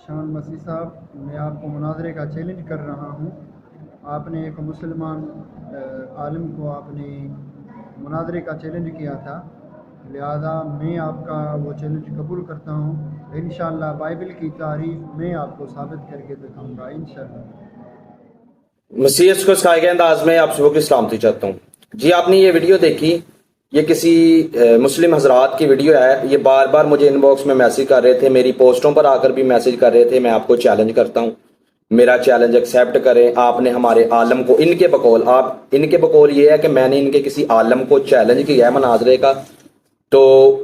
شان مسیح صاحب، میں آپ کو مناظرے کا چیلنج کر رہا ہوں۔ آپ نے ایک مسلمان عالم کو آپ نے مناظرے کا چیلنج کیا تھا، لہذا میں آپ کا وہ چیلنج قبول کرتا ہوں۔ انشاءاللہ بائبل کی تعریف میں آپ کو ثابت کر کے دکھاؤں گا انشاءاللہ۔ مسیح کو سکھائے گئے انداز میں آپ سب کی سلامتی چاہتا ہوں۔ جی آپ نے یہ ویڈیو دیکھی، یہ کسی مسلم حضرات کی ویڈیو ہے۔ یہ بار بار مجھے ان باکس میں میسج کر رہے تھے، میری پوسٹوں پر آ کر بھی میسج کر رہے تھے۔ میں آپ کو چیلنج کرتا ہوں، میرا چیلنج ایکسیپٹ کریں۔ آپ نے ہمارے عالم کو ان کے بقول یہ ہے کہ میں نے ان کے کسی عالم کو چیلنج کیا ہے مناظرے کا، تو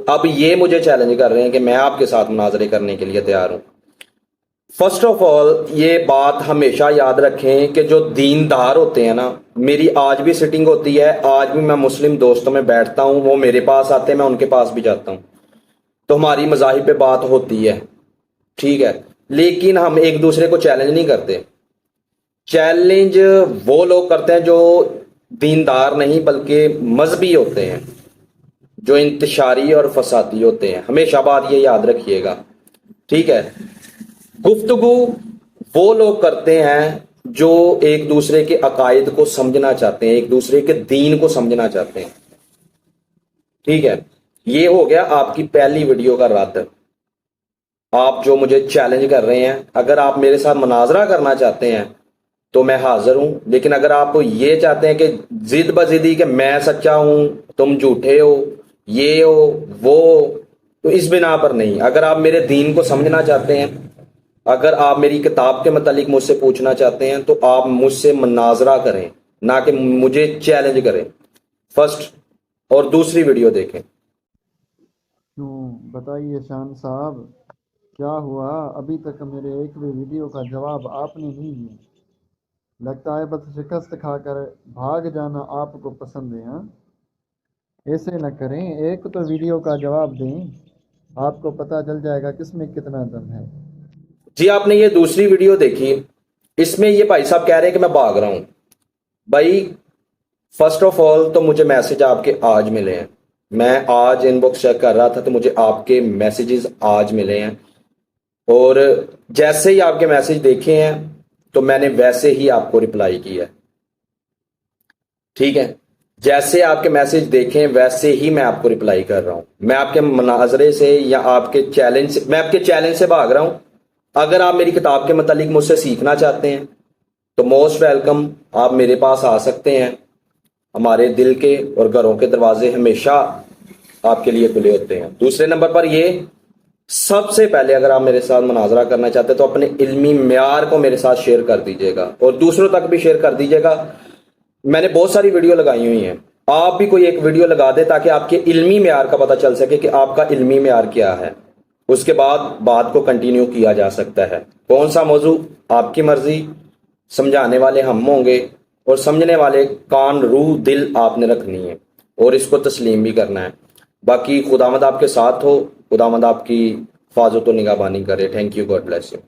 اب یہ مجھے چیلنج کر رہے ہیں کہ میں آپ کے ساتھ مناظرے کرنے کے لیے تیار ہوں۔ فرسٹ آف آل یہ بات ہمیشہ یاد رکھیں کہ جو دیندار ہوتے ہیں نا، میری آج بھی سٹنگ ہوتی ہے، آج بھی میں مسلم دوستوں میں بیٹھتا ہوں، وہ میرے پاس آتے ہیں، میں ان کے پاس بھی جاتا ہوں، تو ہماری مذاہب پہ بات ہوتی ہے، ٹھیک ہے، لیکن ہم ایک دوسرے کو چیلنج نہیں کرتے۔ چیلنج وہ لوگ کرتے ہیں جو دیندار نہیں بلکہ مذہبی ہوتے ہیں، جو انتشاری اور فسادی ہوتے ہیں۔ ہمیشہ بات یہ یاد رکھیے گا، ٹھیک ہے۔ گفتگو وہ لوگ کرتے ہیں جو ایک دوسرے کے عقائد کو سمجھنا چاہتے ہیں، ایک دوسرے کے دین کو سمجھنا چاہتے ہیں، ٹھیک ہے۔ یہ ہو گیا آپ کی پہلی ویڈیو کا رد۔ آپ جو مجھے چیلنج کر رہے ہیں، اگر آپ میرے ساتھ مناظرہ کرنا چاہتے ہیں تو میں حاضر ہوں، لیکن اگر آپ یہ چاہتے ہیں کہ ضد بضدی کہ میں سچا ہوں تم جھوٹے ہو، یہ ہو وہ ہو، تو اس بنا پر نہیں۔ اگر آپ میرے دین کو سمجھنا چاہتے ہیں، اگر آپ میری کتاب کے متعلق مجھ سے پوچھنا چاہتے ہیں، تو آپ مجھ سے مناظرہ کریں، نہ کہ مجھے چیلنج کریں۔ فرسٹ اور دوسری ویڈیو دیکھیں۔ کیوں بتائیے شان صاحب، کیا ہوا؟ ابھی تک میرے ایک بھی ویڈیو کا جواب آپ نے نہیں دیا۔ لگتا ہے بس شکست کھا کر بھاگ جانا آپ کو پسند ہے، ہاں؟ ایسے نہ کریں، ایک تو ویڈیو کا جواب دیں، آپ کو پتہ چل جائے گا کس میں کتنا دم ہے۔ جی آپ نے یہ دوسری ویڈیو دیکھی، اس میں یہ بھائی صاحب کہہ رہے ہیں کہ میں بھاگ رہا ہوں۔ بھائی فرسٹ آف آل تو مجھے میسج آپ کے آج ملے ہیں، میں آج ان باکس چیک کر رہا تھا تو مجھے آپ کے میسیجز آج ملے ہیں، اور جیسے ہی آپ کے میسج دیکھے ہیں تو میں نے ویسے ہی آپ کو رپلائی کیا ہے، ٹھیک ہے۔ جیسے آپ کے میسج دیکھیں ویسے ہی میں آپ کو رپلائی کر رہا ہوں۔ میں آپ کے مناظرے سے یا آپ کے چیلنج سے، میں آپ کے چیلنج سے بھاگ رہا ہوں۔ اگر آپ میری کتاب کے متعلق مجھ سے سیکھنا چاہتے ہیں تو موسٹ ویلکم، آپ میرے پاس آ سکتے ہیں۔ ہمارے دل کے اور گھروں کے دروازے ہمیشہ آپ کے لیے کھلے ہوتے ہیں۔ دوسرے نمبر پر یہ، سب سے پہلے اگر آپ میرے ساتھ مناظرہ کرنا چاہتے ہیں تو اپنے علمی معیار کو میرے ساتھ شیئر کر دیجیے گا، اور دوسروں تک بھی شیئر کر دیجیے گا۔ میں نے بہت ساری ویڈیو لگائی ہوئی ہیں، آپ بھی کوئی ایک ویڈیو لگا دیں تاکہ آپ کے علمی معیار کا پتہ چل سکے کہ آپ کا علمی معیار کیا ہے۔ اس کے بعد بات کو کنٹینیو کیا جا سکتا ہے۔ کون سا موضوع آپ کی مرضی، سمجھانے والے ہم ہوں گے، اور سمجھنے والے کان روح دل آپ نے رکھنی ہے، اور اس کو تسلیم بھی کرنا ہے۔ باقی خداوند آپ کے ساتھ ہو، خداوند آپ کی حفاظت و نگہبانی کرے۔ Thank you, God bless you.